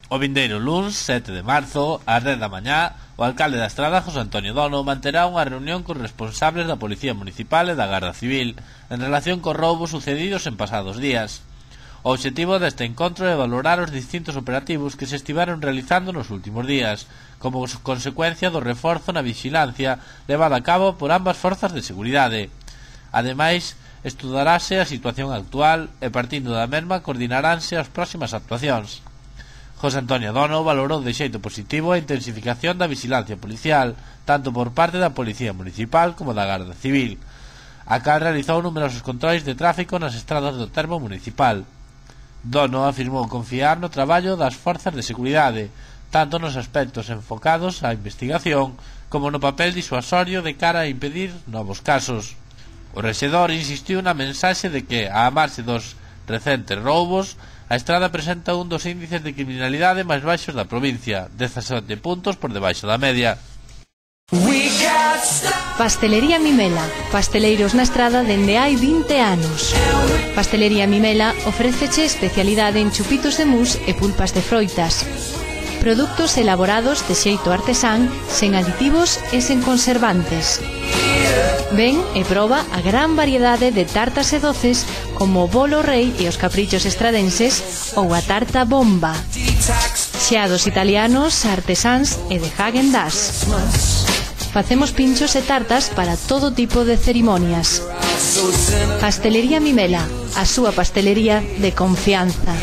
O vindeiro luns, 7 de marzo, ás 10 da mañá, o alcalde da Estrada, José Antonio Dono, manterá unha reunión cos responsables da Policía Municipal e da Garda Civil en relación cos roubos sucedidos en pasados días. O obxectivo deste encontro é valorar os distintos operativos que se estiveron realizando nos últimos días, como consecuencia do reforzo na vixilancia levado a cabo por ambas forzas de seguridade. Ademais, estudarase a situación actual e, partindo da mesma, coordinaránse as próximas actuacións. José Antonio Dono valorou de xeito positivo a intensificación da vixilancia policial, tanto por parte da Policía Municipal como da Garda Civil, a cal realizou numerosos controis de tráfico nas estradas do termo municipal. Dono afirmou confiar no traballo das forzas de seguridade, tanto nos aspectos enfocados á investigación como no papel disuasorio de cara a impedir novos casos. O rexedor insistiu na mensaxe de que, a marxe dos recentes roubos, a Estrada presenta un dos índices de criminalidade máis baixos da provincia, 17 puntos por debaixo da media. Pastelería Mimela, pasteleiros na Estrada dende hai 20 anos. Pastelería Mimela ofréceche especialidade en chupitos de mousse e pulpas de froitas. Produtos elaborados de xeito artesán, sen aditivos e sen conservantes. Ven e proba a gran variedade de tartas e doces como o bolo rei e os caprichos estradenses ou a tarta bomba. Xeados italianos, artesáns e de Häagen-Dazs. Facemos pinchos e tartas para todo tipo de cerimonias. Pastelería Mimela, a súa pastelería de confianza.